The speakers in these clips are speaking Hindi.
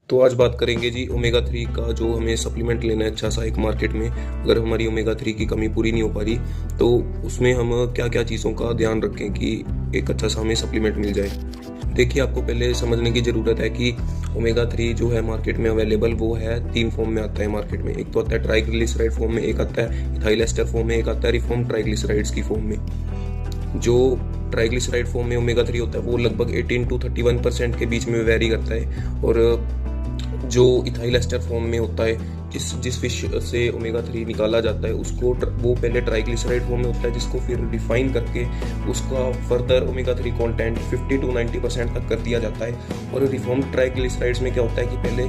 तो आज बात करेंगे जी ओमेगा 3 का जो हमें सप्लीमेंट लेना है अच्छा सा एक मार्केट में। अगर हमारी ओमेगा 3 की कमी पूरी नहीं हो पा रही तो उसमें हम क्या-क्या चीज़ों का ध्यान रखें कि एक अच्छा सा हमें सप्लीमेंट मिल जाए। देखिए, आपको पहले समझने की ज़रूरत है कि ओमेगा 3 जो है मार्केट में अवेलेबल वो है 3 फॉर्म में आता है मार्केट में। एक तो आता है ट्राइग्लिसराइड फॉर्म में, एक आता है इथाइल एस्टर फॉर्म में, एक आता है रिफॉर्म ट्राइग्लिसराइड्स की फॉर्म में। जो ट्राइग्लिसराइड फॉर्म में ओमेगा 3 होता है वो लगभग 18 टू 31% के बीच में वेरी करता है, और जो इथाइल एस्टर फॉर्म में होता है जिस जिस फिश से ओमेगा 3 निकाला जाता है उसको वो पहले ट्राइग्लिसराइड फॉर्म में होता है, जिसको फिर रिफाइन करके उसका फर्दर ओमेगा 3 कंटेंट 50 टू 90% तक कर दिया जाता है। और रिफॉर्म ट्राइग्लिसराइड्स में क्या होता है कि पहले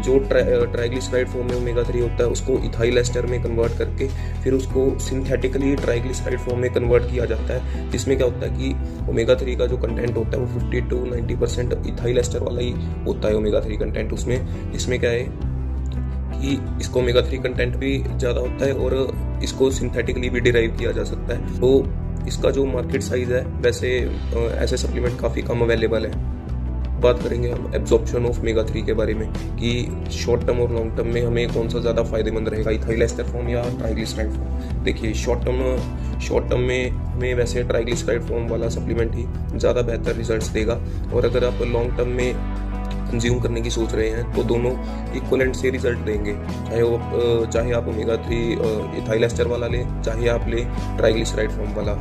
जो ट्राइग्लिसराइड फॉर्म में ओमेगा 3 होता है उसको इथाइल एस्टर में कन्वर्ट करके फिर उसको सिंथेटिकली ट्राइग्लिसराइड फॉर्म में कन्वर्ट किया जाता है, जिसमें क्या होता है कि ओमेगा 3 का जो कंटेंट होता है वो 50 टू 90% इथाइल एस्टर वाला ही होता है ओमेगा 3 कंटेंट उसमें। इसमें क्या है कि इसको ओमेगा 3 कंटेंट भी ज़्यादा होता है और इसको सिंथेटिकली भी डिराइव किया जा सकता है। तो इसका जो मार्केट साइज़ है वैसे ऐसे सप्लीमेंट काफ़ी कम अवेलेबल है। बात करेंगे हम एब्जॉर्प्शन ऑफ ओमेगा 3 के बारे में कि शॉर्ट टर्म और लॉन्ग टर्म में हमें कौन सा ज़्यादा फायदेमंद रहेगा, इथाइल एस्टर फॉर्म या ट्राइग्लिसराइड फॉर्म। देखिए, शॉर्ट टर्म में हमें वैसे ट्राइग्लिसराइड फॉर्म वाला सप्लीमेंट ही ज़्यादा बेहतर रिजल्ट्स देगा, और अगर आप लॉन्ग टर्म में कंज्यूम करने की सोच रहे हैं तो दोनों इक्वलेंट से रिजल्ट देंगे, चाहे आप ओमेगा 3 इथाइल एस्टर वाला लें, चाहे आप लें ट्राइग्लिसराइड फॉर्म वाला।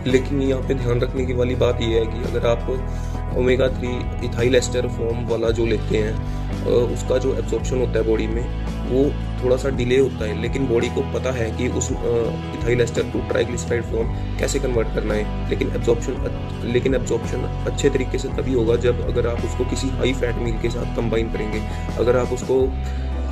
लेकिन यहाँ पे ध्यान रखने की वाली बात यह है कि अगर आप ओमेगा 3 इथाइल एस्टर फॉर्म वाला जो लेते हैं उसका जो एब्जॉर्प्शन होता है बॉडी में वो थोड़ा सा डिले होता है, लेकिन बॉडी को पता है कि उस ethyl ester to triglyceride form कैसे कन्वर्ट करना है। लेकिन एब्जॉर्प्शन अच्छे तरीके से तभी होगा जब अगर आप उसको किसी हाई फैट मील के साथ कंबाइन करेंगे। अगर आप उसको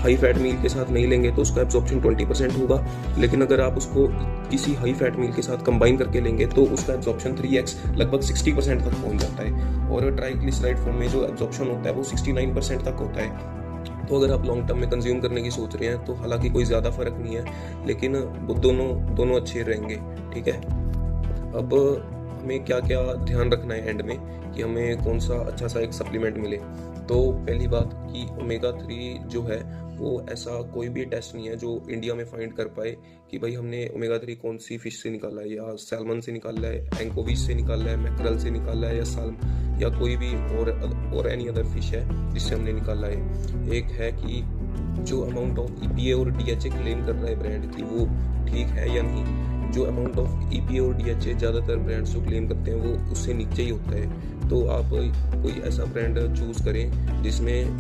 हाई फैट मील के साथ नहीं लेंगे तो उसका एब्जॉर्प्शन 20% होगा, लेकिन अगर आप उसको किसी हाई फैट मील के साथ कंबाइन करके लेंगे तो उसका एब्जॉर्प्शन 3x लगभग 60% तक पहुंच जाता है, और ट्राइग्लिसराइड फॉर्म में जो एब्जॉर्प्शन होता है वो 69% तक होता है। तो अगर आप लॉन्ग टर्म में कंज्यूम करने की सोच रहे हैं तो हालांकि कोई ज़्यादा फर्क नहीं है, लेकिन वो दोनों अच्छे रहेंगे। ठीक है, अब हमें क्या क्या ध्यान रखना है एंड में कि हमें कौन सा अच्छा सा एक सप्लीमेंट मिले। तो पहली बात कि ओमेगा 3 जो है वो ऐसा कोई भी टेस्ट नहीं है जो इंडिया में फाइंड कर पाए कि भाई हमने ओमेगा 3 कौन सी फिश से निकाला है, या सैल्मन से निकाला है, एंकोविस से निकाला है, मैकरल से निकाला है, या कोई भी और एनी अदर फिश है जिससे हमने निकाला है। एक है कि जो अमाउंट ऑफ EPA और DHA क्लेम कर रहा है ब्रांड की वो ठीक है या नहीं। जो अमाउंट ऑफ EPA और DHA ज़्यादातर ब्रांड्स जो क्लेम करते हैं वो उससे नीचे ही होता है। तो आप कोई ऐसा ब्रांड चूज़ करें जिसमें